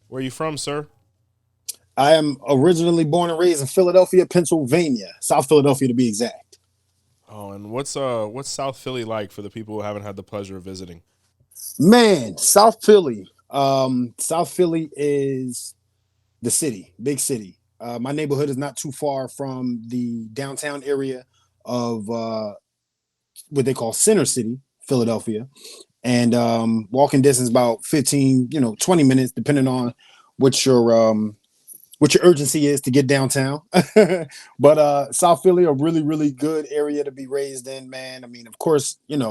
Where are you from, sir? I am originally born and raised in Philadelphia, Pennsylvania, South Philadelphia to be exact. Oh, and what's South Philly like for the people who haven't had the pleasure of visiting? Man, South Philly. South Philly is the city, big city. My neighborhood is not too far from the downtown area of what they call Center City, Philadelphia, and walking distance about 15, 20 minutes, depending on what your um, what your urgency is to get downtown. But South Philly, a really, really good area to be raised in, man. I mean, of course, in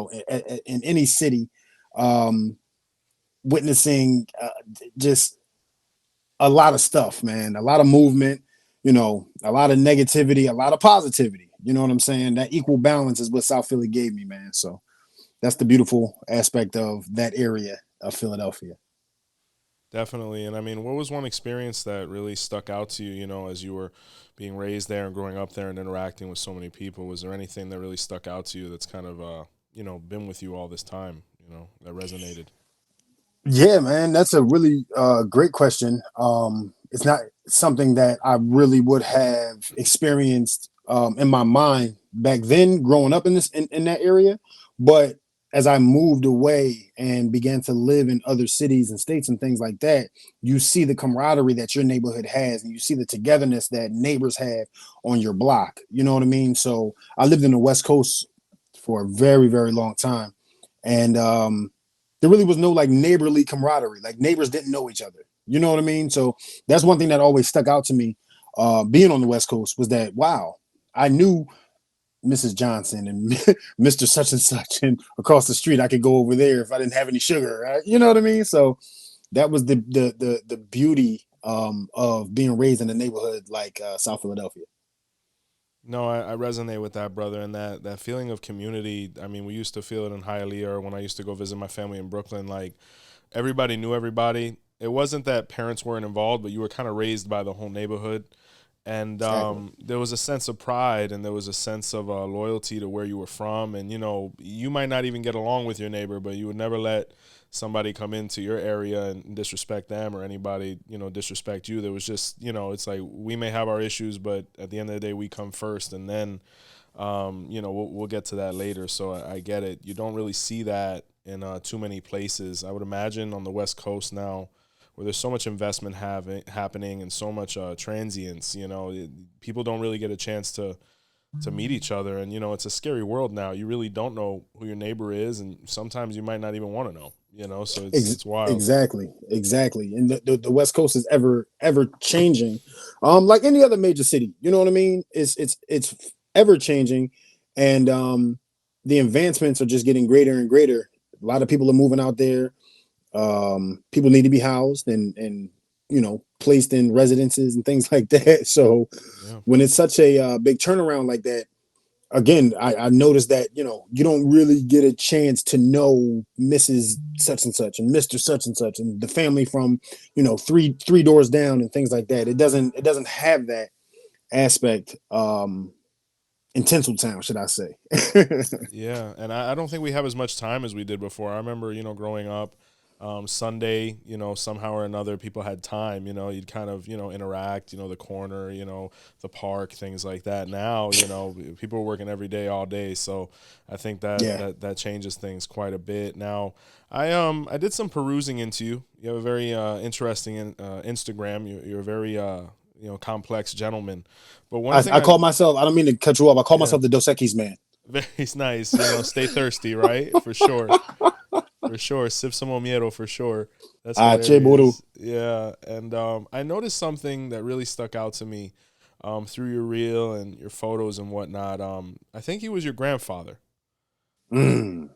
any city, um, witnessing just a lot of stuff, man, a lot of movement, a lot of negativity, a lot of positivity. You know what I'm saying? That equal balance is what South Philly gave me, man. So that's the beautiful aspect of that area of Philadelphia. Definitely. And I mean, what was one experience that really stuck out to you, as you were being raised there and growing up there and interacting with so many people? Was there anything that really stuck out to you that's kind of, been with you all this time, that resonated? Yeah, man, that's a really great question. It's not something that I really would have experienced in my mind back then, growing up in that area. But as I moved away and began to live in other cities and states and things like that, you see the camaraderie that your neighborhood has, and you see the togetherness that neighbors have on your block. You know what I mean? So I lived in the West Coast for a very, very long time, and there really was no like neighborly camaraderie. Like neighbors didn't know each other. You know what I mean? So that's one thing that always stuck out to me, being on the West Coast, was that wow, I knew Mrs. Johnson and Mr. Such and Such, and across the street I could go over there if I didn't have any sugar. Right? You know what I mean? So that was the beauty of being raised in a neighborhood like South Philadelphia. No, I resonate with that, brother, and that feeling of community. I mean, we used to feel it in Hialeah, or when I used to go visit my family in Brooklyn. Like everybody knew everybody. It wasn't that parents weren't involved, but you were kind of raised by the whole neighborhood, and Exactly. there was a sense of pride, and there was a sense of loyalty to where you were from. And you might not even get along with your neighbor, but you would never let somebody come into your area and disrespect them, or anybody disrespect you. There was just it's like we may have our issues, but at the end of the day we come first, and then we'll get to that later. So I get it. You don't really see that in too many places. I would imagine on the West Coast now, where there's so much investment happening and so much transience. People don't really get a chance to meet each other, and it's a scary world now. You really don't know who your neighbor is, and sometimes you might not even want to know. So it's wild. Exactly. And the West Coast is ever changing, like any other major city. You know what I mean? It's ever changing, and the advancements are just getting greater and greater. A lot of people are moving out there. People need to be housed and placed in residences and things like that. So Yeah. when it's such a big turnaround like that, again, I noticed that you don't really get a chance to know Mrs. Such and Such and Mister Such and Such and the family from three doors down and things like that. It doesn't have that aspect in Tinseltown, should I say? Yeah, and I don't think we have as much time as we did before. I remember, growing up, Sunday, somehow or another, people had time. You'd kind of, interact. The corner, the park, things like that. Now, people are working every day, all day. So I think that Yeah. that changes things quite a bit. Now, I did some perusing into you. You have a very interesting Instagram. You're a very complex gentleman. But one thing I call myself. I don't mean to cut you off. I call yeah. myself the Dos Equis man. Very nice. Stay thirsty, right? For sure. For sure. Sip some Omiero for sure. That's Ah, che buru. hilarious. Yeah. And I noticed something that really stuck out to me through your reel and your photos and whatnot. I think he was your grandfather. Mm.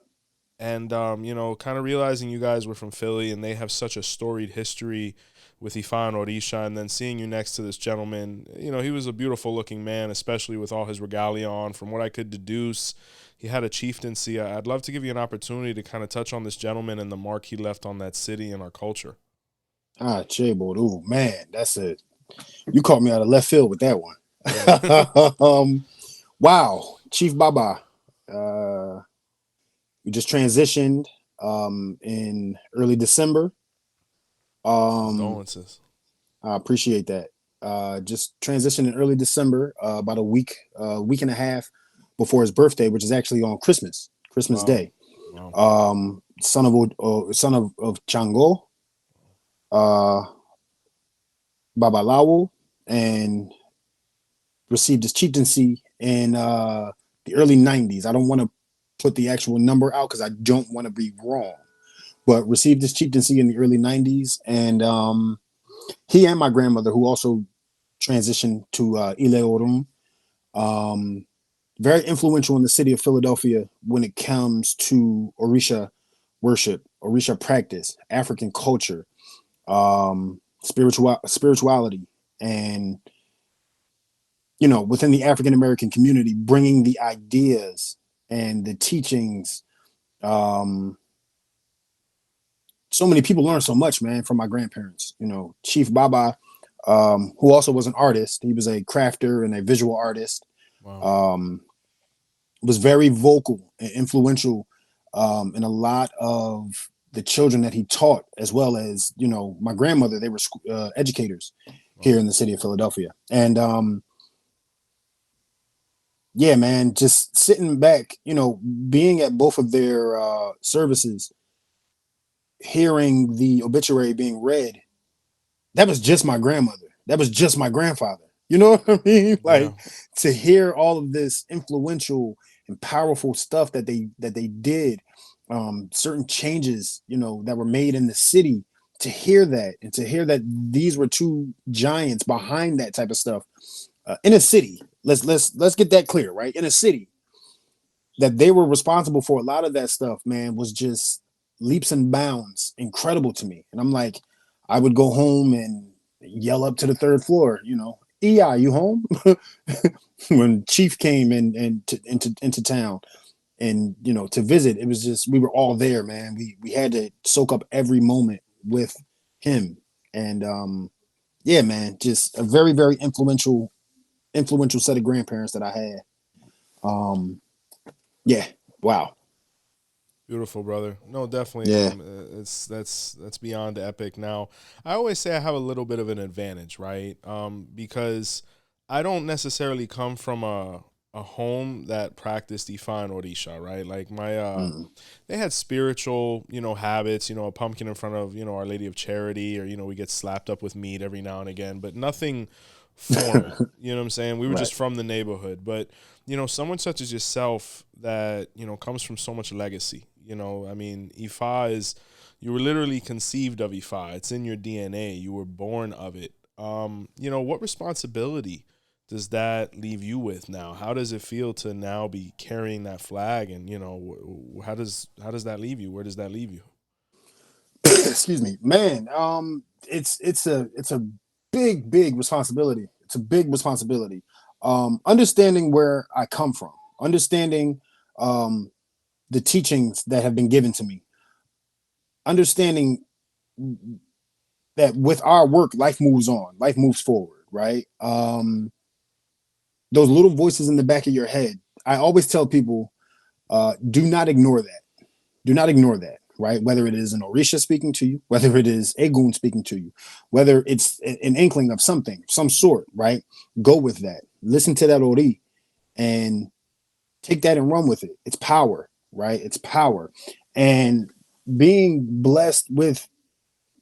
And, kind of realizing you guys were from Philly and they have such a storied history with Ifa and Orisha, and then seeing you next to this gentleman, he was a beautiful looking man, especially with all his regalia on. From what I could deduce, he had a chieftaincy. I'd love to give you an opportunity to kind of touch on this gentleman and the mark he left on that city and our culture. Ah, che buru. Man, that's it. You caught me out of left field with that one. Yeah. Wow, Chief Baba. We just transitioned in early December. Um, Condolences. I appreciate that. Just transitioned in early December, about a week and a half before his birthday, which is actually on Christmas Wow. Day. Wow. Son of 𝗀𝗄𝗃, uh, Babalawo, and received his chieftaincy in the early '90s. I don't want to put the actual number out because I don't want to be wrong, but received his chieftaincy in the early '90s, and he and my grandmother, who also transitioned to 𝗃𝗏𝗄𝗃, um, very influential in the city of Philadelphia when it comes to Orisha worship, Orisha practice, African culture, spirituality, and within the African American community, bringing the ideas and the teachings. Um, so many people learn so much, man, from my grandparents. Chief Baba, who also was an artist, he was a crafter and a visual artist. Wow. Um, was very vocal and influential in a lot of the children that he taught, as well as my grandmother. They were educators here Wow. in the city of Philadelphia, and yeah, man, just sitting back, being at both of their services, hearing the obituary being read. That was just my grandmother. That was just my grandfather. You know what I mean? Yeah. Like, to hear all of this influential and powerful stuff that they did, certain changes, that were made in the city. To hear that, and to hear that these were two giants behind that type of stuff in a city. Let's get that clear, right? In a city, that they were responsible for a lot of that stuff, man, was just leaps and bounds incredible to me. And I'm like, I would go home and yell up to the third floor, EI, you home? When Chief came into town and to visit, it was just, we were all there, man. We had to soak up every moment with him. And yeah, man, just a very, very influential set of grandparents that I had. Um, yeah, wow. Beautiful, brother. No, definitely. Yeah. It's that's beyond epic. Now, I always say I have a little bit of an advantage, right? Because I don't necessarily come from a home that practiced Ifa and Orisha, right? Like my Mm. they had spiritual, habits, a pumpkin in front of, Our Lady of Charity, or we get slapped up with meat every now and again, but nothing formal. You know what I'm saying? We were Right. just from the neighborhood, but someone such as yourself that comes from so much legacy. I mean, Ifa is, you were literally conceived of Ifa. It's in your DNA. You were born of it. What responsibility does that leave you with now? How does it feel to now be carrying that flag? And how does that leave you? Where does that leave you? Excuse me, man. It's a big responsibility. It's a big responsibility. Understanding where I come from, understanding um, the teachings that have been given to me, understanding that with our work, life moves on, life moves forward, right? Those little voices in the back of your head. I always tell people, do not ignore that. Do not ignore that, right? Whether it is an Orisha speaking to you, whether it is Egun speaking to you, whether it's an inkling of something, some sort, right? Go with that. Listen to that Ori and take that and run with it. It's power, right? It's power. And being blessed with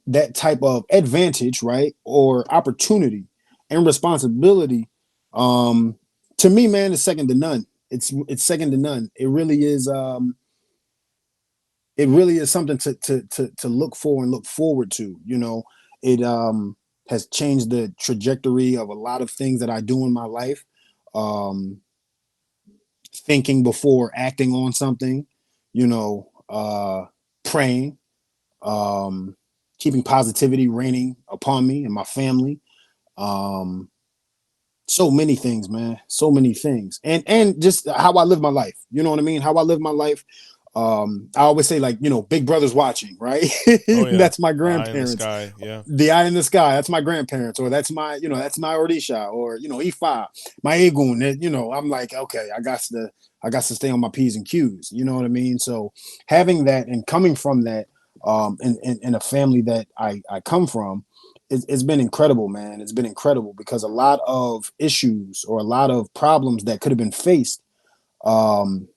that type of advantage, right? Or opportunity and responsibility, um, to me, man, is second to none. It's second to none. It really is something to look for and look forward to. It has changed the trajectory of a lot of things that I do in my life. Um, Thinking before acting on something, praying, um, keeping positivity reigning upon me and my family. Um, so many things, man. So many things, and just how I live my life. You know what I mean? How I live my life. I always say, like, big brother's watching, right? Oh yeah, That's my the eye in the grandparents. sky. Yeah, The eye in the sky, that's my grandparents, or that's my Orisha, or Ifa, my Egun. I'm like, okay, I got to stay on my P's and Q's. You know what I mean? So having that and coming from that, in a family that I come from, it's been incredible, man. It's been incredible because a lot of issues or a lot of problems that could have been faced, um,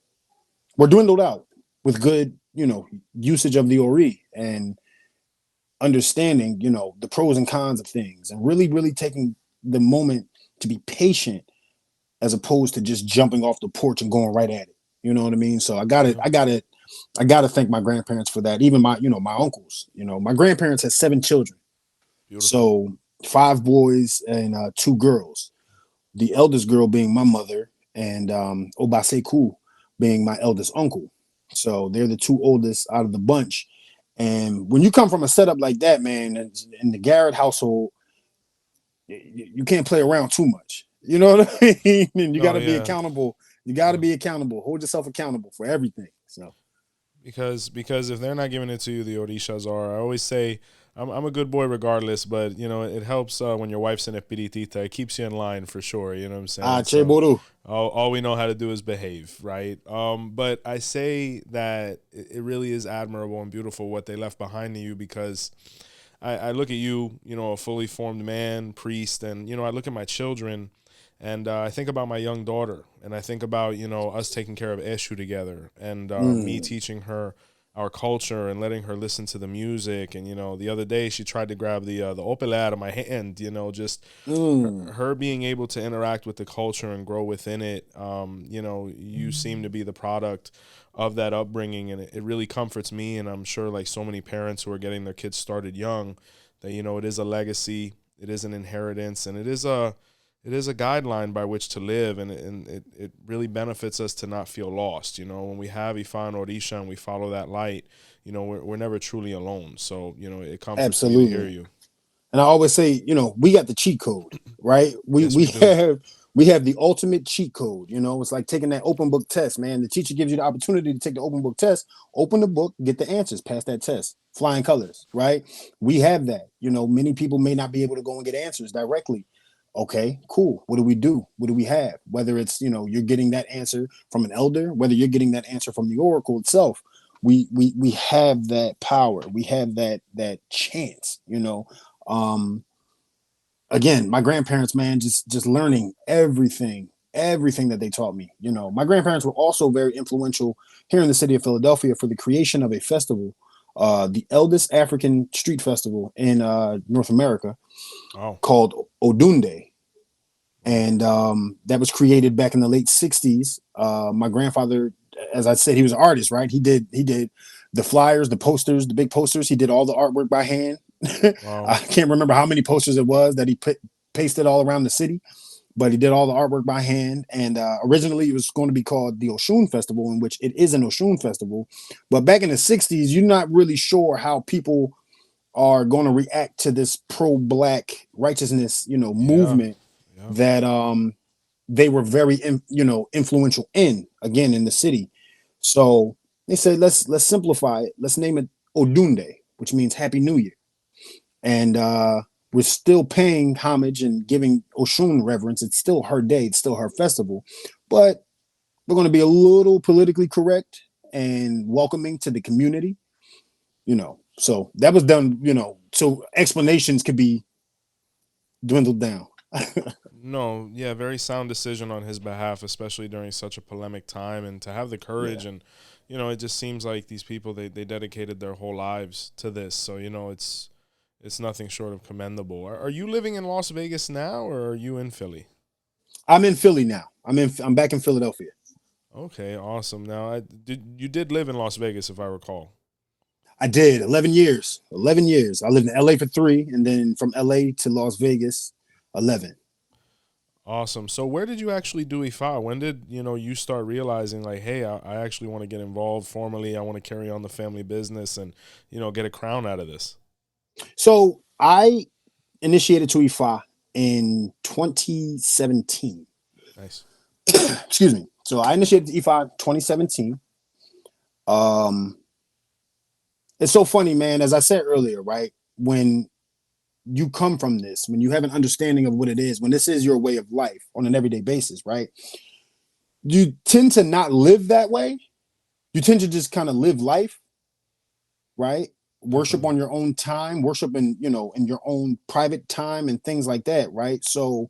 were dwindled out with good, usage of the Ori and understanding, the pros and cons of things, and really, really taking the moment to be patient as opposed to just jumping off the porch and going right at it. You know what I mean? So yeah, I got to thank my grandparents for that. Even my uncles. My grandparents had 7 children, beautiful. so 5 boys and 2 girls. The eldest girl being my mother, and 𝘃𝗶𝗱𝗲𝗄 being my eldest uncle. So they're the 2 oldest out of the bunch. And when you come from a setup like that, man, in the Garrett household, you can't play around too much. You know what I mean? And you got No, to be yeah, accountable. You got to yeah. be accountable. Hold yourself accountable for everything. So, Because if they're not giving it to you, the Orishas are. I always say I'm a good boy regardless, but it helps when your wife's an espiritista. It keeps you in line for sure. You know what I'm saying? So 𝗃𝗶𝗱𝗄𝗏. all we know how to do is behave, right? But I say that it really is admirable and beautiful what they left behind to you because I look at you, a fully formed man, priest, and I look at my children, and I think about my young daughter, and I think about us taking care of 𝘃𝗶𝗱𝗁 together, and me Mm, teaching her our culture and letting her listen to the music. And the other day she tried to grab the 𝗿𝗶𝗸𝗏 out of my hand. Just mm, her being able to interact with the culture and grow within it. You seem to be the product of that upbringing, and it really comforts me. And I'm sure, like so many parents who are getting their kids started young, that it is a legacy, it is an inheritance, and it is a guideline by which to live, and it really benefits us to not feel lost. When we have Ifa and Orisha and we follow that light, we're never truly alone. So it comforts me to hear absolutely. you. And I always say, we got the cheat code, right? We Yes, we we do. have we have the ultimate cheat code. It's like taking that open book test, man. The teacher gives you the opportunity to take the open book test, open the book, get the answers, pass that test, flying colors, right? We have that. Many people may not be able to go and get answers directly. Okay, cool. What do we do? What do we have? Whether it's, you're getting that answer from an elder, whether you're getting that answer from the oracle itself, we have that power. We have that chance. um Again, my grandparents, man, just learning everything that they taught me. My grandparents were also very influential here in the city of Philadelphia for the creation of a festival, the eldest African street festival in North America, Oh, called Odunde. wow. And that was created back in the late 60s. My grandfather, as I said, he was an artist, right? He did the flyers, the posters, the big posters. He did all the artwork by hand. Wow. I can't remember how many posters it was that he pasted all around the city, but he did all the artwork by hand. And originally it was going to be called the Oshun Festival, in which it is an Oshun Festival. But back in the 60s, you're not really sure how people are going to react to this pro-black righteousness, Yeah. movement Yeah. that they were very influential in the city. So they said, let's simplify it. Let's name it Odunde, which means Happy New Year. And we're still paying homage and giving Oshun reverence. It's still her day. It's still her festival. But we're going to be a little politically correct and welcoming to the community. So that was done, so explanations could be dwindled down. No, yeah, very sound decision on his behalf, especially during such a polemic time, and to have the Yeah. courage. And it just seems like these people, they dedicated their whole lives to this. So it's nothing short of commendable. Are you living in Las Vegas now, or are you in Philly? I'm in Philly now. I'm back in Philadelphia. Okay, awesome. Now, you did live in Las Vegas, if I recall. I did 11 years. 11 years. I lived in LA for 3, and then from LA to Las Vegas, 11. Awesome. So where did you actually do IFA? When did you start realizing, like, hey, I actually want to get involved formally. I want to carry on the family business and get a crown out of this. So I initiated to Ifa in 2017. Nice. Excuse me. So I initiated Ifa 2017. Um, it's so funny, man. As I said earlier, right? When you come from this, when you have an understanding of what it is, when this is your way of life on an everyday basis, right? You tend to not live that way. You tend to just kind of live life, right? Worship Definitely. on your own time, worship in, in your own private time and things like that, right? So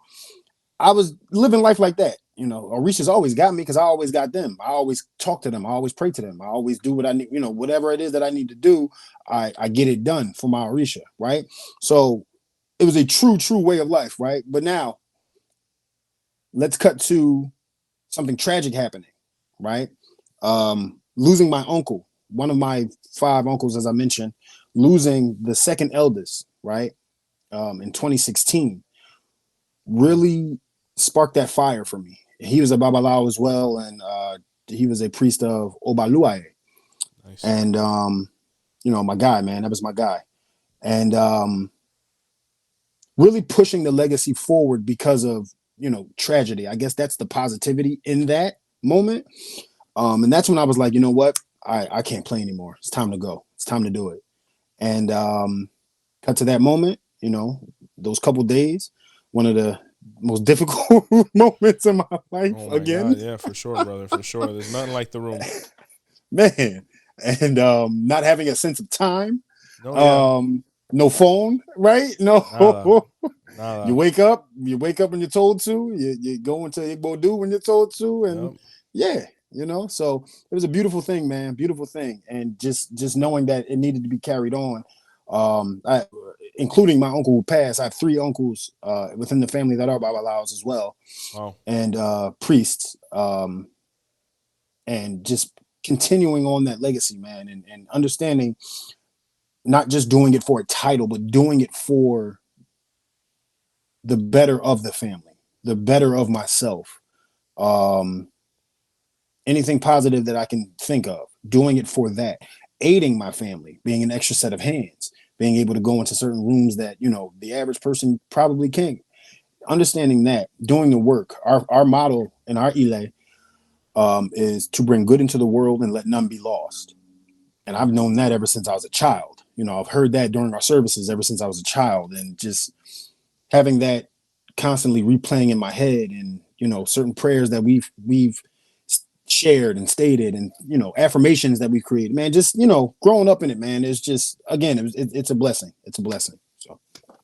I was living life like that. Orisha's always got me because I always got them. I always talk to them. I always pray to them. I always do what I need, whatever it is that I need to do, I get it done for my Orisha, right? So it was a true way of life, right? But now let's cut to something tragic happening, right? Losing my uncle, one of my five uncles, as I mentioned, losing the second eldest, right? In 2016, Wow. really sparked that fire for me. He was a Babalawo as well, and he was a priest of 𝗶𝗸𝗶𝗍𝗶. Nice. And my guy, man, that was my guy. And really pushing the legacy forward because of tragedy. I guess that's the positivity in that moment. And that's when I was like, you know what? I can't play anymore. It's time to go. It's time to do it. And cut to that moment, those couple days, one of the most difficult moments in my life Oh my again, God. Yeah, for sure, brother. For sure. There's nothing like the room. man. And not having a sense of time, No, yeah. no phone, right? No, Nada. you Nada. wake up when you're told to, you go into 𝗃𝗶𝗸𝗁 when you're told to, and Yep. yeah, so it was a beautiful thing, man, beautiful thing. And just knowing that it needed to be carried on. Including my uncle who passed. I have three uncles within the family that are Babalawos as well, Wow. and priests, and just continuing on that legacy, man, and understanding, not just doing it for a title, but doing it for the better of the family, the better of myself. Um, Anything positive that I can think of, doing it for that, aiding my family, being an extra set of hands, being able to go into certain rooms that the average person probably can't. Understanding that, doing the work. Our motto in our 𝗃𝗍𝗿 is to bring good into the world and let none be lost. And I've Nice. known that ever since I was a child. I've heard that during our services ever since I was a child, and just having that constantly replaying in my head, and certain prayers that we've shared and stated, and affirmations that we created, man, just growing up in it, man, is just, again, it's a blessing. It's a blessing. So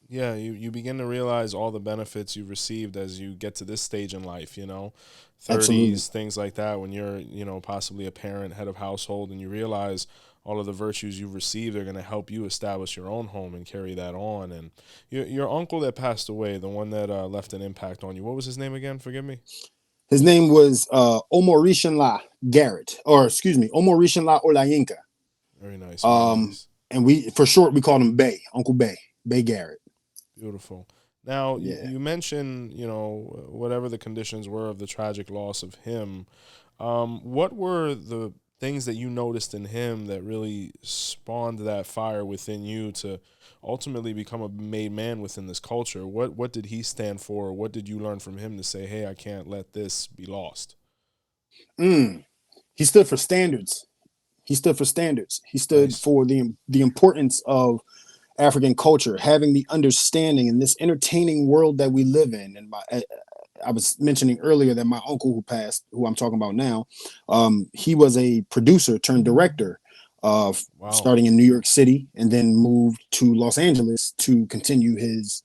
Yeah, you begin to realize all the benefits you've received as you get to this stage in life, absolutely. 30s, things like that, when you're, possibly a parent, head of household, and you realize all of the virtues you've received are going to help you establish your own home and carry that on. And your uncle that passed away, the one that left an impact on you, what was his name again? Forgive me. His name was 𝗀𝗻𝗏𝗏 Garrett, or excuse me, 𝗀𝗻𝗏𝗏 Olayinka. Very nice, very um nice. and we, for short, we called him Bay, Uncle Bay Garrett. Beautiful. Now, Yeah. you mentioned, whatever the conditions were of the tragic loss of him. What were the things that you noticed in him that really spawned that fire within you to ultimately become a made man within this culture? What did he stand for? What did you learn from him to say, hey, I can't let this be lost? mm. He stood for standards. He stood Nice. for the importance of African culture, having the understanding in this entertaining world that we live in. And I was mentioning earlier that my uncle who passed, who I'm talking about now, he was a producer turned director, Wow. starting in New York City, and then moved to Los Angeles to continue his,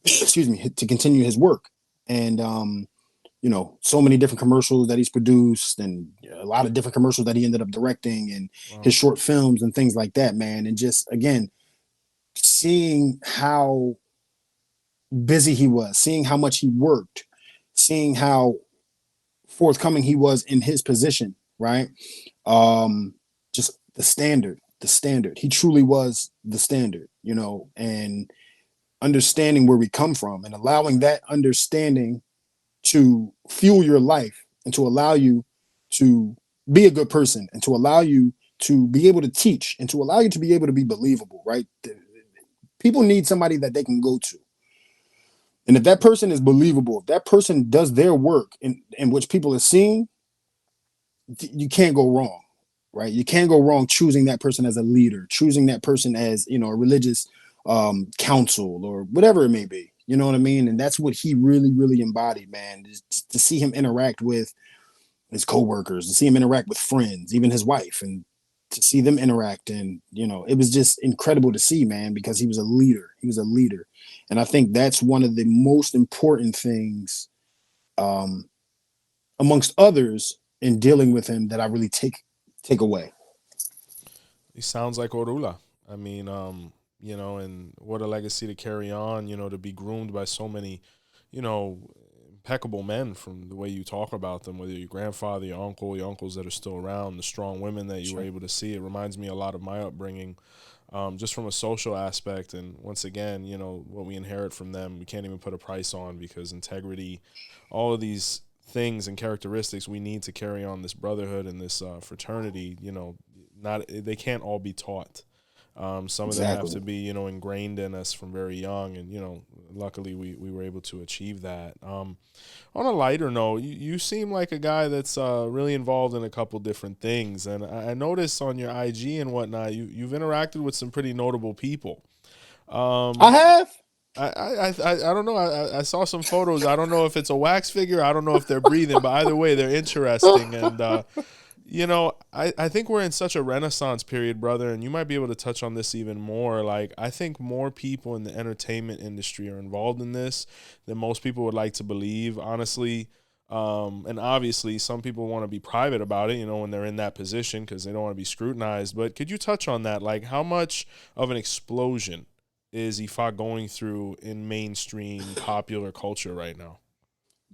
excuse me, to continue his work. And so many different commercials that he's produced, and a lot of different commercials that he ended up directing, and his Wow. short films and things like that, man. And just, again, seeing how busy he was, seeing how much he worked, seeing how forthcoming he was in his position, right? Just the standard. He truly was the standard, and understanding where we come from, and allowing that understanding to fuel your life, and to allow you to be a good person, and to allow you to be able to teach, and to allow you to be able to be believable, right? People need somebody that they can go to. And if that person is believable, if that person does their work in which people are seeing, you can't go wrong, right? You can't go wrong choosing that person as a leader, choosing that person as, a religious council or whatever it may be. You know what I mean? And that's what he really, really embodied, man. To see him interact with his coworkers, to see him interact with friends, even his wife, and to see them interact. And, it was just incredible to see, man, because he was a leader. He was a leader. And I think that's one of the most important things, amongst others, in dealing with him that I really take away. He sounds like Orula. I mean, and what a legacy to carry on, to be groomed by so many, impeccable men from the way you talk about them, whether your grandfather, your uncle, your uncles that are still around, the strong women that you were able to see. It reminds me a lot of my upbringing, just from a social aspect. And once again, what we inherit from them, we can't even put a price on, because integrity, all of these things and characteristics we need to carry on this brotherhood and this fraternity, they can't all be taught. Some of them have to be, ingrained in us from very young, and luckily we were able to achieve that. On a lighter note, you seem like a guy that's really involved in a couple different things, and I noticed on your IG and whatnot, you've interacted with some pretty notable people. I have. I don't know. I saw some photos. I don't know if it's a wax figure. I don't know if they're breathing, but either way, they're interesting. And I think we're in such a renaissance period, brother, and you might be able to touch on this even more. Like, I think more people in the entertainment industry are involved in this than most people would like to believe, honestly. And obviously, some people want to be private about it, when they're in that position, because they don't want to be scrutinized. But could you touch on that? Like, how much of an explosion is Ifa going through in mainstream popular culture right now?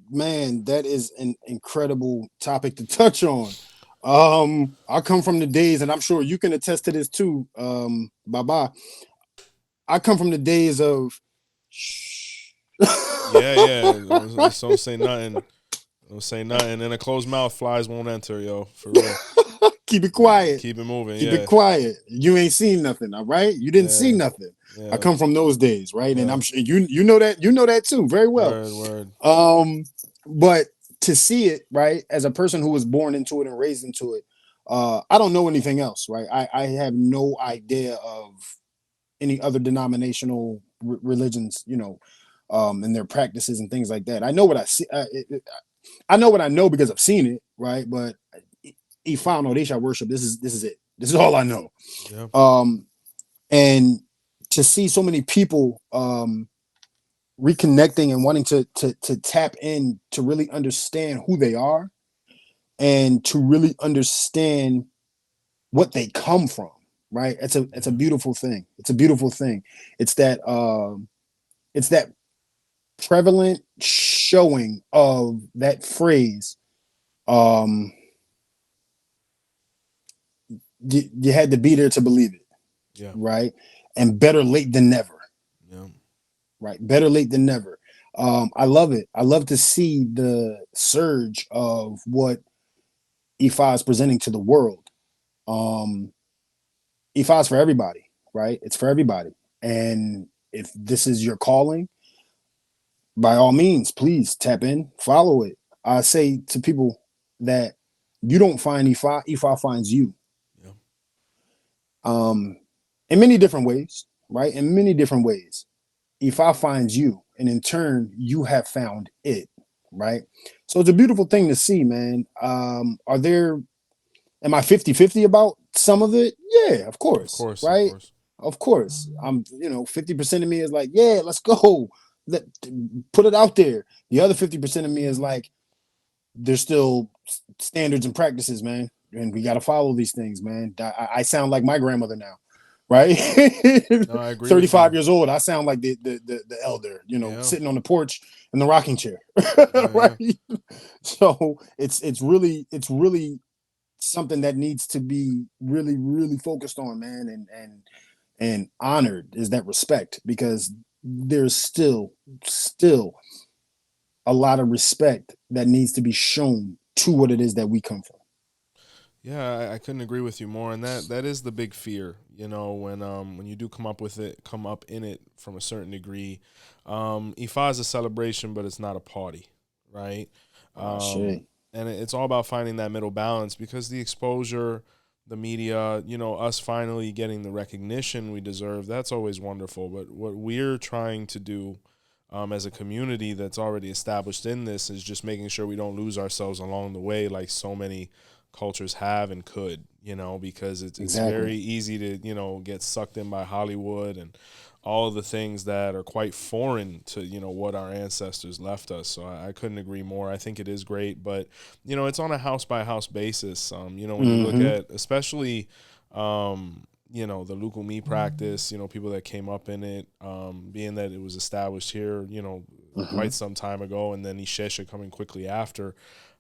Man, that is an incredible topic to touch on. I come from the days, and I'm sure you can attest to this too, Baba. I come from the days of Yeah. Don't say nothing. Don't say nothing. In a closed mouth, flies won't enter, yo. For real. Keep it quiet. Keep it moving. Keep it quiet. You ain't seen nothing, all right? You didn't see nothing. Yeah. I come from those days, right? And I'm sure you know that too very well. Word. But to see it, right, as a person who was born into it and raised into it, I don't know anything else, right? I have no idea of any other denominational religions, and their practices and things like that. I know what I see. I know what I know because I've seen it, right? But Ifa and Orisha worship. This is it. This is all I know. Yeah. And to see so many people reconnecting and wanting to tap in to really understand who they are and to really understand what they come from, right? It's a beautiful thing. It's a beautiful thing. It's that prevalent showing of that phrase. You had to be there to believe it. Yeah. Right. And better late than never. Yeah. Right. Better late than never. I love it. I love to see the surge of what Ifa is presenting to the world. Ifa is for everybody, right? It's for everybody. And if this is your calling, by all means, please tap in, follow it. I say to people that you don't find Ifa, Ifa finds you. Yeah. In many different ways, right? In many different ways. Ifa finds you, and in turn, you have found it, right? So it's a beautiful thing to see, man. Am I 50-50 about some of it? Yeah, of course. Right? Of course. I'm, 50% of me is like, yeah, let's go. Put it out there. The other 50% of me is like, there's still standards and practices, man. And we got to follow these things, man. I sound like my grandmother now, right? No, I agree. 35 years old. I sound like the elder, sitting on the porch in the rocking chair, right? Yeah. So it's really something that needs to be really, really focused on, man, and honored, is that respect, because there's still a lot of respect that needs to be shown to what it is that we come from. Yeah, I couldn't agree with you more, and that is the big fear, when you do come up in it from a certain degree. Ifa is a celebration, but it's not a party, right? And it's all about finding that middle balance, because the exposure the media, us finally getting the recognition we deserve, that's always wonderful. But what we're trying to do as a community that's already established in this is just making sure we don't lose ourselves along the way like so many cultures have and could, because it's Exactly. very easy to, get sucked in by Hollywood and all of the things that are quite foreign to, what our ancestors left us. So I couldn't agree more. I think it is great, but, it's on a house by house basis. When you look Mm-hmm. at, especially, the Lukumi practice, people that came up in it, being that it was established here, Mm-hmm. quite some time ago, and then 𝘃𝗶𝗱𝗏 coming quickly after.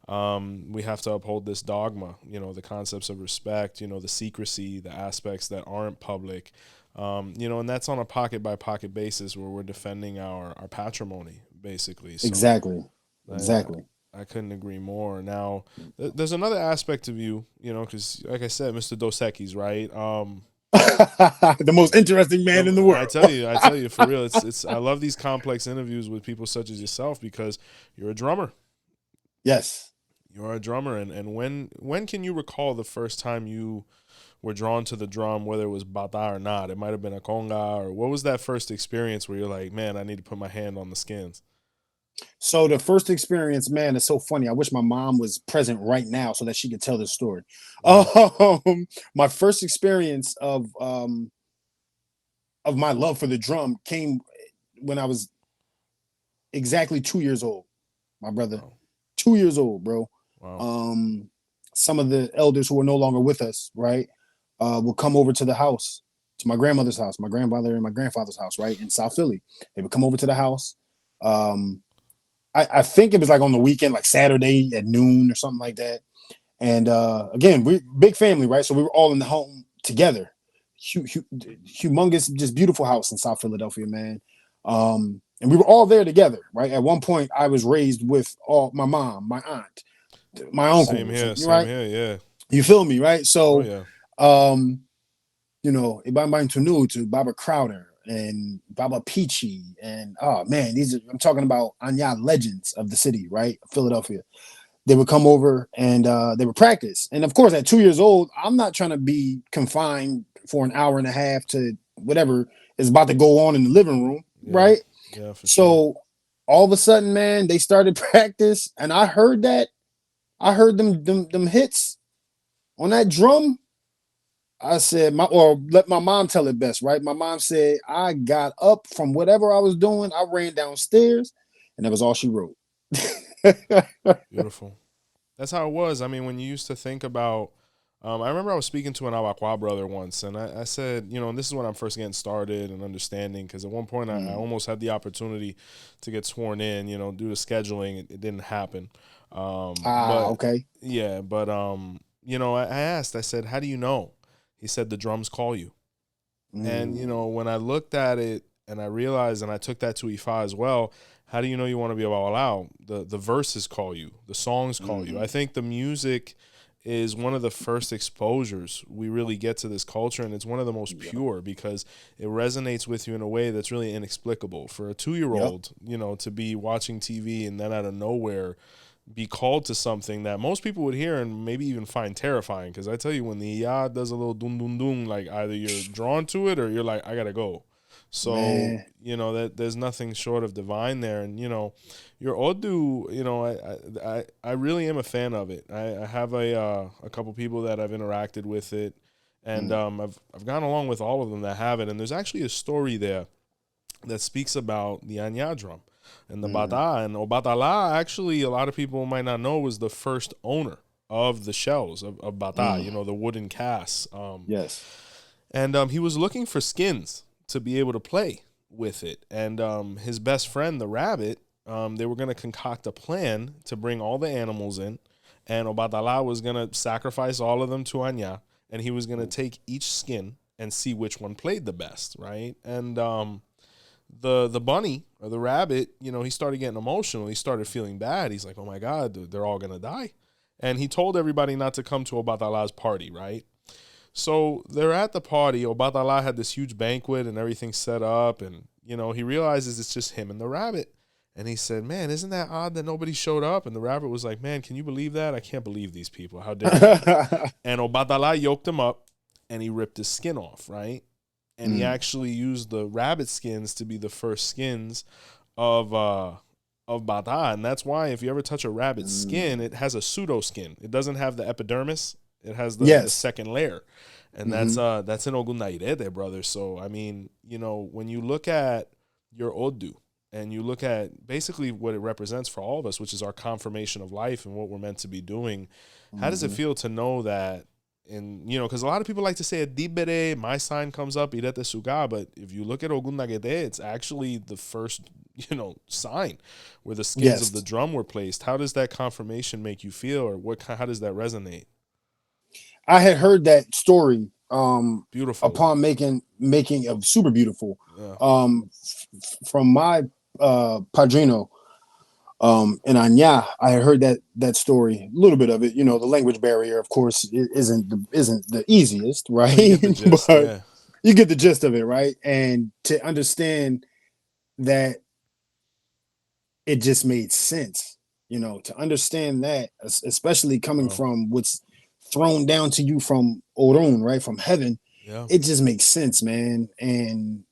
We have to uphold this dogma, the concepts of respect, the secrecy, the aspects that aren't public, and that's on a pocket by pocket basis where we're defending our patrimony, basically. So Exactly. I, Exactly. I couldn't agree more. Now, there's another aspect of you, because like I said, Mr. Dos Equis, right? The most interesting man in the world. I tell you, for real, it's. I love these complex interviews with people such as yourself because you're a drummer. Yes. You're a drummer, and when can you recall the first time you were drawn to the drum, whether it was Bata or not? It might have been a conga, or what was that first experience where you're like, man, I need to put my hand on the skins? So the first experience, man, is so funny. I wish my mom was present right now so that she could tell this story. Wow. My first experience of my love for the drum came when I was exactly 2 years old. My brother, Wow. 2 years old, bro. Wow. Um, some of the elders who are no longer with us, right, will come over to the house, to my grandmother's house, my grandfather and my grandfather's house, right, in South Philly. They would come over to the house. Um, I think it was like on the weekend, like Saturday at noon or something like that. And again, we big family, right? So we were all in the home together. Humongous, just beautiful house in South Philadelphia, man. And we were all there together, right? At one point, I was raised with all my mom, my aunt, my Same uncles, here. Same right? here. Yeah. You feel me, right? Oh So, yeah. um, Ibang Tunu to Baba Crowder and Baba Peachy, and oh man, I'm talking about Anya legends of the city, right? Philadelphia. They would come over and they would practice. And of course, at 2 years old, I'm not trying to be confined for an hour and a half to whatever is about to go on in the living room, Yeah. right? Yeah. For sure. So all of a sudden, man, they started practice, and I heard that. I heard them hits on that drum. I said, or let my mom tell it best, right? My mom said I got up from whatever I was doing. I ran downstairs, and that was all she wrote. Beautiful. That's how it was. I mean, when you used to think about, I remember I was speaking to an 𝗃𝗏𝗏 brother once, and I said, and this is when I'm first getting started and understanding, because at one point I almost had the opportunity to get sworn in, due to scheduling, it didn't happen. But Okay. yeah, but I asked, I said, how do you know? He said, the drums call you. And, Mm, when I looked at it and I realized, and I took that to Ifa as well, how do you know you want to be a Babalawo? The verses call you, the songs call you. I think the music is one of the first exposures we really get to this culture, and it's one of the most yep. pure because it resonates with you in a way that's really inexplicable. For a 2 year Yep. old, to be watching TV and then out of nowhere be called to something that most people would hear and maybe even find terrifying. Because I tell you, when the ya does a little dun dun dun, like either you're drawn to it or you're like, I gotta go. So Man. that there's nothing short of divine there, and your Odu, I really am a fan of it. I have a couple people that I've interacted with it, and Mm, I've gone along with all of them that have it, and there's actually a story there that speaks about the Anya drum and the mm, Bata. And Obatala, actually, a lot of people might not know, was the first owner of the shells of Bata, mm. the wooden casts. Yes. And he was looking for skins to be able to play with it. And his best friend, the rabbit, they were going to concoct a plan to bring all the animals in. And Obatala was going to sacrifice all of them to Anya. And he was going to take each skin and see which one played the best, right? And the bunny or the rabbit, he started getting emotional. He started feeling bad. He's like, oh my God, they're all going to die. And he told everybody not to come to Obatala's party, right? So they're at the party. Obatala had this huge banquet and everything set up. And, he realizes it's just him and the rabbit. And he said, man, isn't that odd that nobody showed up? And the rabbit was like, man, can you believe that? I can't believe these people. How dare you? And Obatala yoked him up and he ripped his skin off, right? And he actually used the rabbit skins to be the first skins of Bata. And that's why if you ever touch a rabbit's skin, it has a pseudo skin. It doesn't have the epidermis. It has the second layer. And that's in 𝗀𝗲𝗿𝗃, brother. So, I mean, you know, when you look at your Odu, and you look at basically what it represents for all of us, which is our confirmation of life and what we're meant to be doing. How does it feel to know that? And, you know, because a lot of people like to say, 𝗿𝗶𝗸𝗍, my sign comes up, 𝘃𝗶𝗱𝗁𝗍. But if you look at Ogunda-Gede, it's actually the first, you know, sign where the skins of the drum were placed. How does that confirmation make you feel, or how does that resonate? I had heard that story. Beautiful. Upon making a super beautiful. Yeah. From my padrino in Ayan, I heard that story, a little bit of it. You know, the language barrier, of course, isn't the easiest, right? You get the gist, but you get the gist of it, right? And to understand that it just made sense, you know, to understand that, especially coming from what's thrown down to you from Orun, right, from heaven, it just makes sense, man. And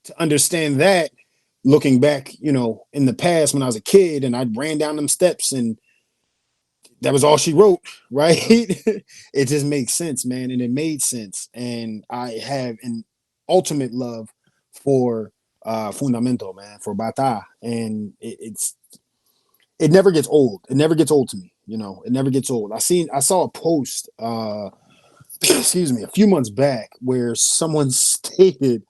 to understand that, looking back, you know, in the past when I was a kid and I ran down them steps and that was all she wrote, right? It just makes sense, man. And it made sense. And I have an ultimate love for Fundamento, man, for Bata. And it never gets old. It never gets old to me, you know, it never gets old. I saw a post, excuse me, a few months back where someone stated,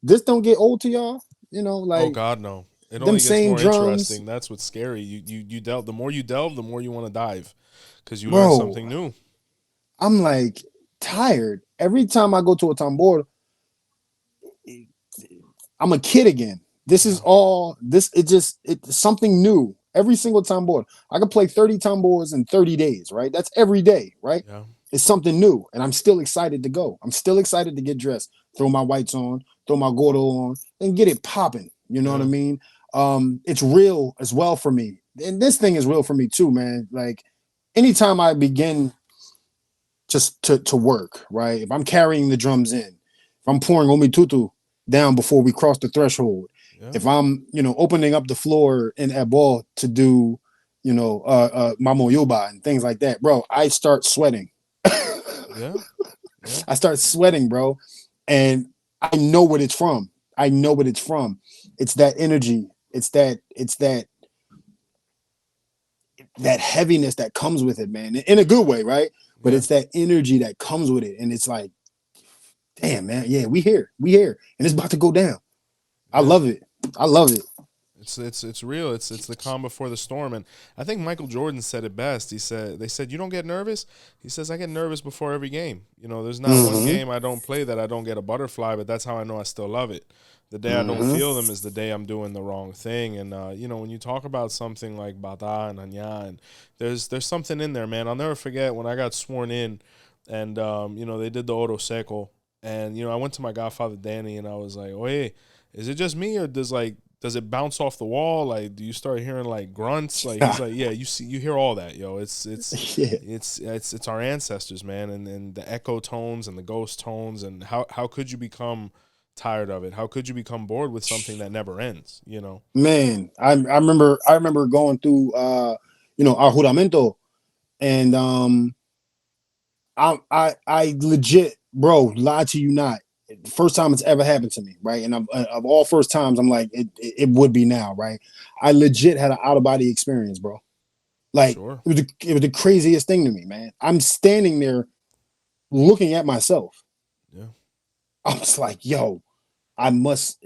this don't get old to y'all, you know, like, oh God, no. It them only gets same more drums. interesting. That's what's scary. You delve. The more you delve, the more you want to dive, because you learn something new. I'm like tired. Every time I go to a tambor, I'm a kid again. This is all this. It's something new every single tambor. I could play 30 tambors in 30 days, right? That's every day, right? Yeah. It's something new, and I'm still excited to go. I'm still excited to get dressed, throw my whites on, throw my gordo on, and get it popping. You know what I mean? It's real as well for me, and this thing is real for me too, man. Like anytime I begin just to work, right? If I'm carrying the drums in, if I'm pouring omitutu down before we cross the threshold, if I'm, you know, opening up the floor in 𝗿𝗏𝗏 to do, you know, mamoyoba and things like that, bro, I start sweating. I start sweating, bro, and I know what it's from. I know what it's from. It's that energy. It's that heaviness that comes with it, man, in a good way, right? But it's that energy that comes with it, and it's like, damn, man, yeah, we here, and it's about to go down. I love it. I love it. It's real. It's the calm before the storm. And I think Michael Jordan said it best. They said, you don't get nervous. He says, I get nervous before every game. You know, there's not one game I don't play that I don't get a butterfly, but that's how I know I still love it. The day I don't feel them is the day I'm doing the wrong thing. And you know, when you talk about something like Bata and Ayan, there's something in there, man. I'll never forget when I got sworn in, and you know, they did the oro seco, and you know, I went to my godfather Danny, and I was like, oh hey, is it just me, or does it bounce off the wall? Like, do you start hearing like grunts? Like, he's like, yeah, you hear all that, yo. It's our ancestors, man, and the echo tones and the ghost tones, and how could you become tired of it? How could you become bored with something that never ends? You know, man. I remember going through you know, our juramento, and I legit, bro, lie to you not. First time it's ever happened to me, right? And of all first times, I'm like, it would be now, right? I legit had an out of body experience, bro. Like it was the craziest thing to me, man. I'm standing there looking at myself. Yeah, I was like, yo, I must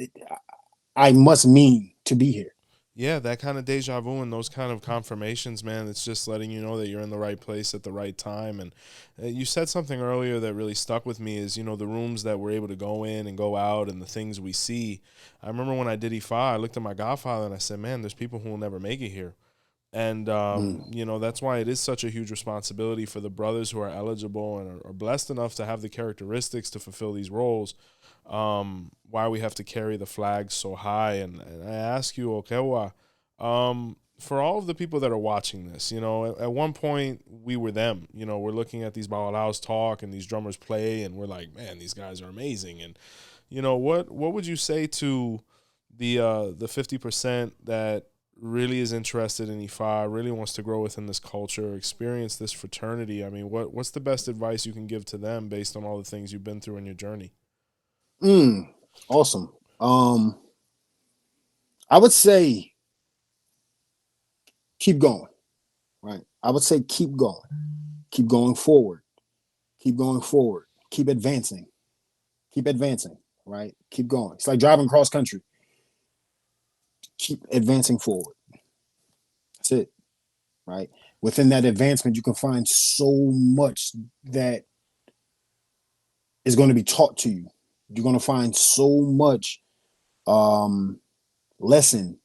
mean to be here. Yeah, that kind of deja vu and those kind of confirmations, man, it's just letting you know that you're in the right place at the right time. And you said something earlier that really stuck with me is, you know, the rooms that we're able to go in and go out and the things we see. I remember when I did Ifa, I looked at my godfather and I said, man, there's people who will never make it here. And, Mm. you know, that's why it is such a huge responsibility for the brothers who are eligible and are blessed enough to have the characteristics to fulfill these roles. Why we have to carry the flag so high. And I ask you, Okewa, for all of the people that are watching this, you know, at one point we were them. You know, we're looking at these Babalawos talk and these drummers play, and we're like, man, these guys are amazing. And, you know, what would you say to the 50% that really is interested in Ifa, really wants to grow within this culture, experience this fraternity? I mean, what's the best advice you can give to them based on all the things you've been through in your journey? Awesome. I would say keep going, right? I would say keep going forward, keep going forward, keep advancing, right? Keep going. It's like driving cross country. Keep advancing forward. That's it, right? Within that advancement, you can find so much that is going to be taught to you. You're going to find so much lesson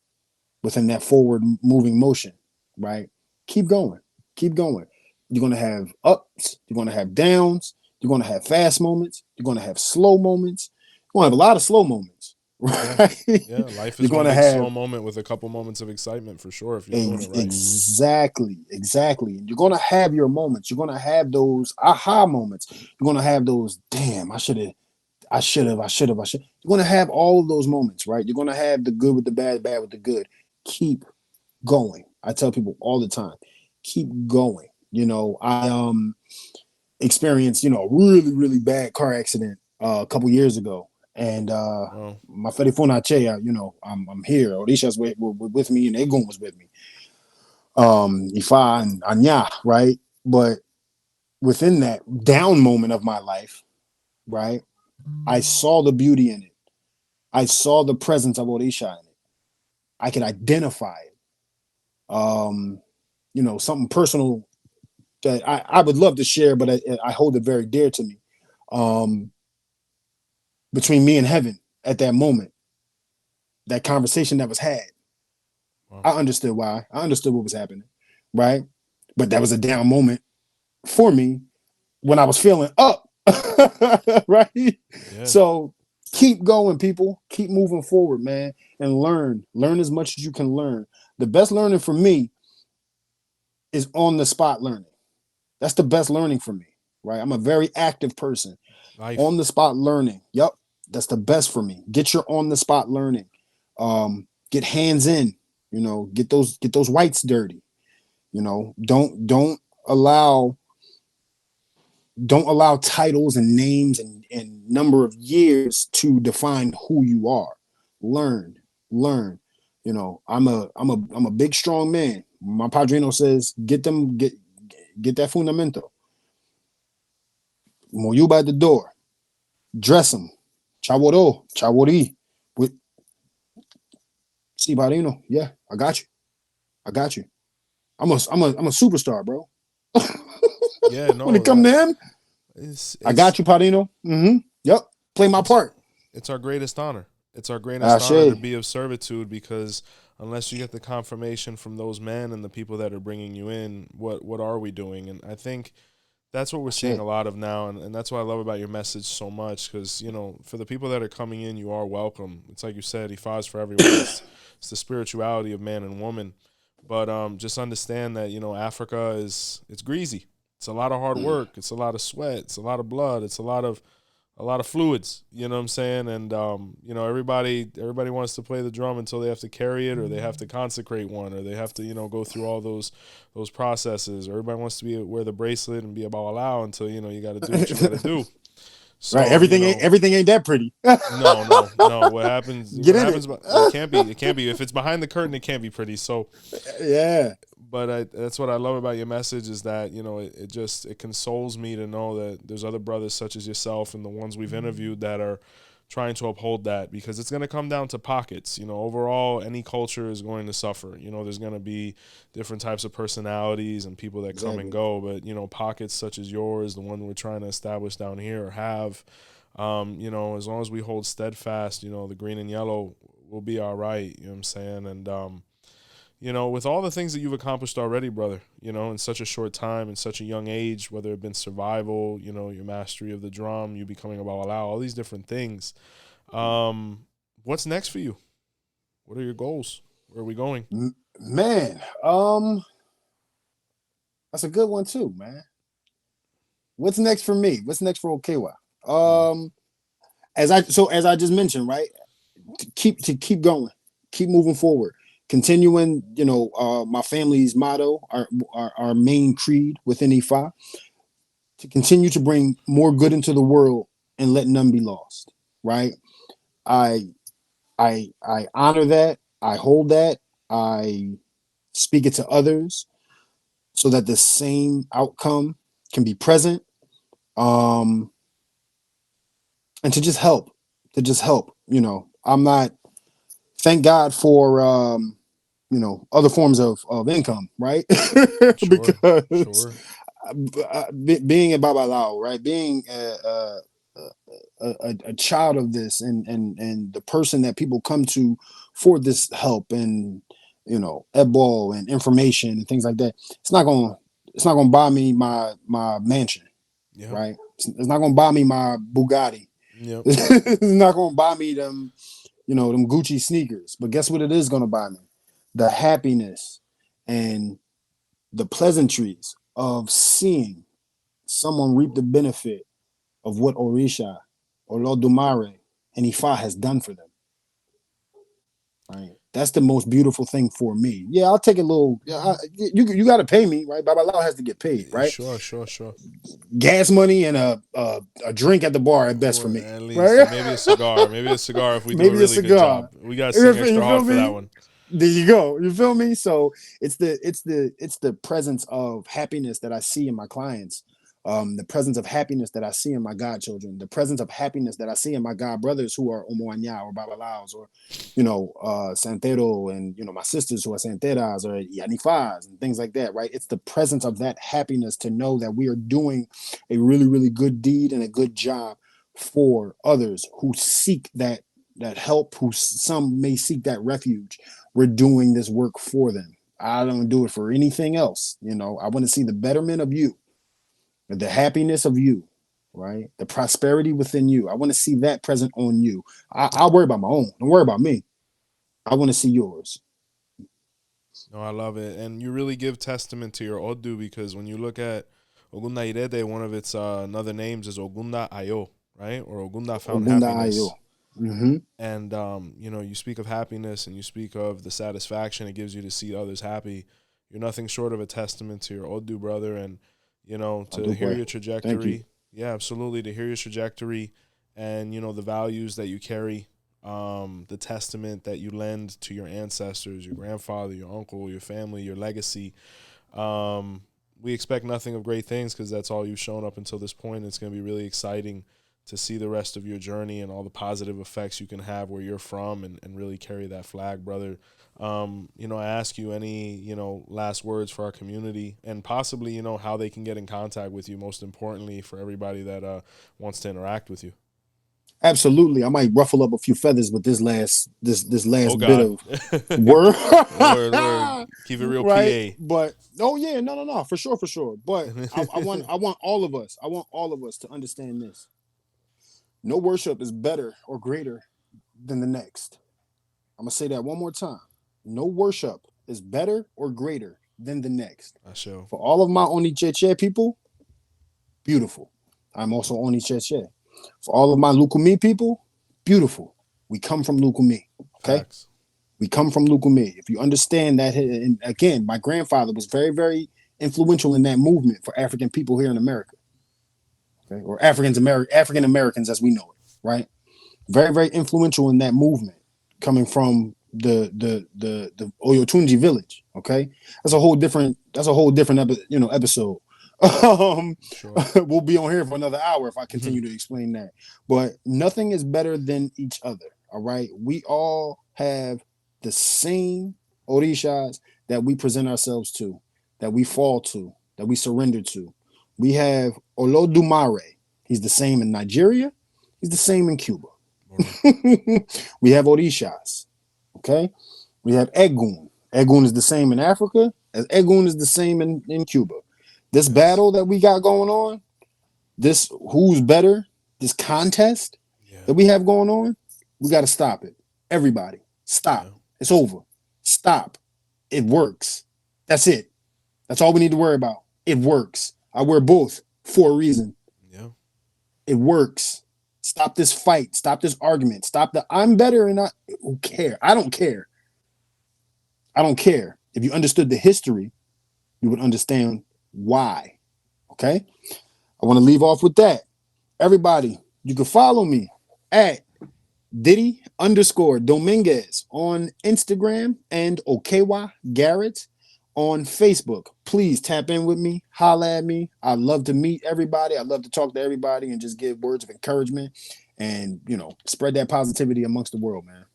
within that forward moving motion, right? Keep going, keep going. You're going to have ups, you're going to have downs, you're going to have fast moments, you're going to have slow moments, you're going to have a lot of slow moments, Yeah. right? Yeah. Life You're is going one to big have slow moment with a couple moments of excitement for sure if you're doing it right. exactly. And you're going to have your moments. You're going to have those aha moments. You're going to have those, damn, I should have. You're going to have all of those moments, right? You're going to have the good with the bad, bad with the good. Keep going. I tell people all the time, keep going. You know, I experienced, a really, really bad car accident a couple years ago. And Well, my 𝘃𝗶𝗶𝗍𝗂, I'm here. Orisha's with me and Egun was with me. Ifa and Anya, right? But within that down moment of my life, right, I saw the beauty in it. I saw the presence of Orisha in it. I could identify it. Something personal that I would love to share, but I hold it very dear to me. Um, Between me and heaven at that moment, that conversation that was had, well, I understood why. I understood what was happening, right? But that was a down moment for me when I was feeling up, right? yeah. So keep going, people. Keep moving forward, man, and learn. Learn as much as you can learn. The best learning for me is on the spot learning. That's the best learning for me, right? I'm a very active person. Life. On the spot learning. Yep, that's the best for me. Get your on the spot learning. Get hands in. Get those whites dirty. Don't allow titles and names and number of years to define who you are. Learn. I'm a big strong man. My padrino says, get that fundamento. Moyuba at the door. Dress them. Chawori. With see padrino. Yeah, I got you. I got you. I'm a superstar, bro. Yeah, When it no, come that to him, I got it's you, Padrino. Yep. Play my it's part. it's our greatest honor. It's our greatest honor to Ashe. be of servitude because unless you get the confirmation from those men and the people that are bringing you in, what are we doing? And I think that's what we're seeing Ashe. a lot of now, and that's what I love about your message so much because, for the people that are coming in, you are welcome. It's like you said, Ifa is for everyone. It's the spirituality of man and woman. But just understand that, Africa it's greasy. It's a lot of hard work. It's a lot of sweat. It's a lot of blood. It's a lot of fluids, you know what I'm saying? And everybody wants to play the drum until they have to carry it or they have to consecrate one or they have to, go through all those processes. Or everybody wants to wear the bracelet and be a Babalao until, you got to do what you got to do. Right. So, Everything ain't that pretty. no, no, no. What happens Get what in it. happens it can't be if it's behind the curtain, it can't be pretty. So Yeah. but that's what I love about your message is that it consoles me to know that there's other brothers such as yourself and the ones we've interviewed that are trying to uphold that because it's going to come down to pockets. Overall, any culture is going to suffer. There's going to be different types of personalities and people that come and Exactly. go, but pockets such as yours, the one we're trying to establish down here or have, as long as we hold steadfast, the green and yellow will be all right. You know what I'm saying? And with all the things that you've accomplished already, brother, in such a short time, in such a young age, whether it been survival, your mastery of the drum, you becoming a Babalawo, all these different things. What's next for you? What are your goals? Where are we going? Man, that's a good one too, man. What's next for me? What's next for Okewa? As I just mentioned, right? To keep going, keep moving forward, continuing. My family's motto, our main creed within Ifa, to continue to bring more good into the world and let none be lost. Right? I honor that. I hold that. I speak it to others so that the same outcome can be present. And to just help. I'm not. Thank God for other forms of income, right? Sure, Because sure. being a Babalawo, right, being a child of this, and the person that people come to for this help and 𝗿𝗶𝗸𝗁 and information and things like that, it's not gonna buy me my mansion, Yep. right? It's not gonna buy me my Bugatti. Yep. It's not gonna buy me them 𝗃𝗶𝗱𝗁 sneakers. But guess what it is gonna buy me? The happiness and the pleasantries of seeing someone reap the benefit of what Orisha, Olódùmarè, and Ifa has done for them. Right? That's the most beautiful thing for me. Yeah, I'll take a little. You got to pay me, right? Babalawo has to get paid, right? Sure. Gas money and a drink at the bar at best for Or me, at least, right? and maybe a cigar. Maybe a cigar if we do a Maybe a really good cigar. job. We got to You sing extra feel hard for that me? one. There you go. You feel me? So it's the presence of happiness that I see in my clients, the presence of happiness that I see in my godchildren, the presence of happiness that I see in my god brothers who are Omoanya or Babalaos or Santero, and my sisters who are Santeras or Yanifas and things like that, right? It's the presence of that happiness to know that we are doing a really, really good deed and a good job for others who seek that help, who some may seek that refuge. We're doing this work for them. I don't do it for anything else. I want to see the betterment of you, the happiness of you, right? The prosperity within you. I want to see that present on you. I'll worry about my own. Don't worry about me. I want to see yours. No, I love it. And you really give testament to your Odu, because when you look at Ogunda, one of its another names is Ogunda-𝗶𝗍𝗶, right? Or Ogunda found Ogunda Ayo. happiness. Mm-hmm. And you speak of happiness and you speak of the satisfaction it gives you to see others happy. You're nothing short of a testament to your Odu, brother. And to hear your Thank you. trajectory, yeah, absolutely, to hear your trajectory and the values that you carry, the testament that you lend to your ancestors, your grandfather, your uncle, your family, your legacy. We expect nothing of great things because that's all you've shown up until this point. It's going to be really exciting to see the rest of your journey and all the positive effects you can have where you're from, and really carry that flag, brother. I ask you any, last words for our community, and possibly, how they can get in contact with you, most importantly for everybody that wants to interact with you. Absolutely. I might ruffle up a few feathers with this last Oh bit God. of word. Word. Keep it real, Right. PA. But yeah, no, for sure. But I want all of us. I want all of us to understand this. No worship is better or greater than the next. I'm gonna say that one more time. No worship is better or greater than the next. I show. For all of my 𝘃𝗍𝗃𝗍 people, beautiful. I'm also 𝘃𝗍𝗃𝗃𝗍. For all of my Lukumi people, beautiful. We come from Lukumi. Okay. Facts. We come from Lukumi. If you understand that, and again, my grandfather was very, very influential in that movement for African people here in America. Okay? Or African Americans as we know it, right? Very, very influential in that movement, coming from the Oyotunji village. Okay, that's a whole different episode. Sure. We'll be on here for another hour if I continue to explain that. But nothing is better than each other. All right, we all have the same orishas that we present ourselves to, that we fall to, that we surrender to. We have Olódùmarè. He's the same in Nigeria. He's the same in Cuba. We have orishas. Okay, we have Egun. Egun is the same in Africa as Egun is the same in Cuba. This battle that we got going on, this who's better, this contest that we have going on, we got to stop it. Everybody, stop. It's over. Stop. It works. That's it. That's all we need to worry about. It works. I wear both for a reason. Yeah. It works. Stop this fight. Stop this argument. Stop the I'm better and who care? I don't care. I don't care. If you understood the history, you would understand why. Okay? I want to leave off with that. Everybody, you can follow me at 𝗃𝗍_Dominguez on Instagram and Okewa Garrett on Facebook. Please tap in with me, holla at me. I love to meet everybody. I love to talk to everybody and just give words of encouragement and, spread that positivity amongst the world, man.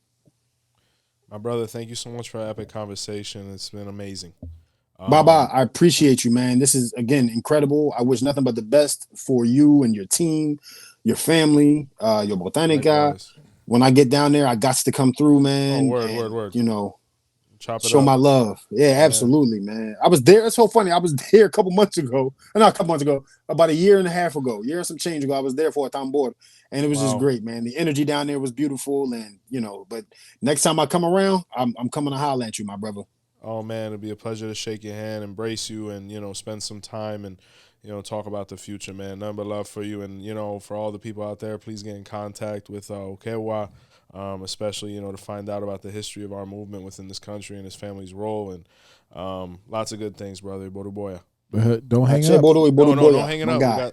My brother, thank you so much for an epic conversation. It's been amazing. Baba, I appreciate you, man. This is, again, incredible. I wish nothing but the best for you and your team, your family, your botanica. When I get down there, I got to come through, man. Word. Chop it show up. My love. Yeah, absolutely, man. I was there. It's so funny. I was there a couple months ago. Not a couple months ago. About a year and a half ago. Year and some change ago. I was there for a time board. And it was just great, man. The energy down there was beautiful. And, but next time I come around, I'm coming to holler at you, my brother. Oh, man, it'd be a pleasure to shake your hand, embrace you, and, spend some time and, talk about the future, man. Nothing but love for you. And, for all the people out there, please get in contact with Okewa, especially, to find out about the history of our movement within this country and his family's role. And lots of good things, brother. 𝗃𝗍𝗶𝗍. Don't hang up. No, don't hang it up. I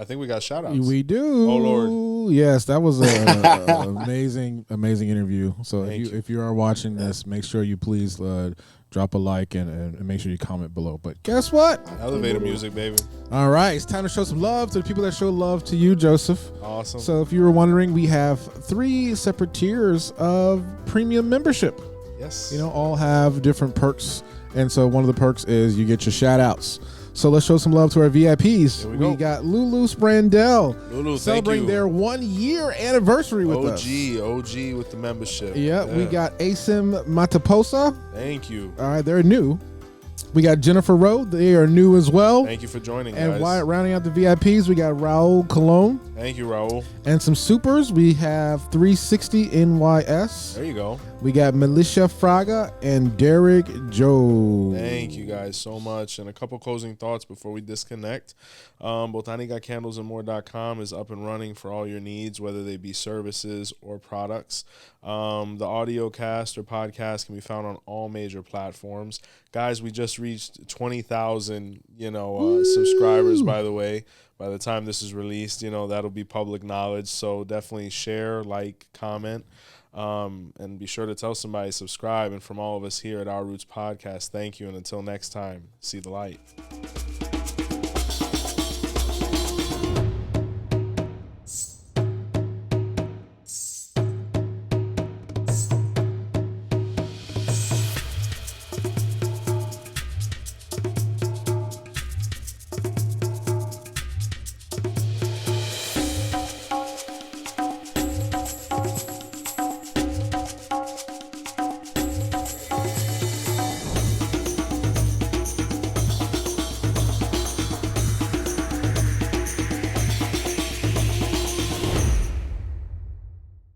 think we got shout outs. We do. Oh, Lord. Yes, that was an amazing interview. So if you are watching this, make sure you please drop a like and make sure you comment below. But guess what? Elevator music, baby. All right, it's time to show some love to the people that show love to you, Joseph. Awesome. So if you were wondering, we have 3 separate tiers of premium membership. Yes. All have different perks. And so one of the perks is you get your shout outs. So let's show some love to our VIPs. We got Lulu Sprandell celebrating their 1-year anniversary with us. OG with the membership. Yeah, we got Asim Mataposa. Thank you. All right, they're new. We got Jennifer Rowe. They are new as well. Thank you for joining, and guys. Rounding out the VIPs, we got Raul Colon. Thank you, Raul. And some supers. We have 360 NYS. There you go. We got Militia Fraga and Derek Joe. Thank you guys so much. And a couple closing thoughts before we disconnect. botanicacandlesandmore.com is up and running for all your needs, whether they be services or products. The audio cast or podcast can be found on all major platforms. Guys, we just reached 20,000, subscribers, by the way. By the time this is released, that'll be public knowledge. So definitely share, like, comment. And be sure to tell somebody, subscribe. And from all of us here at Our Roots Podcast, thank you. And until next time, see the light.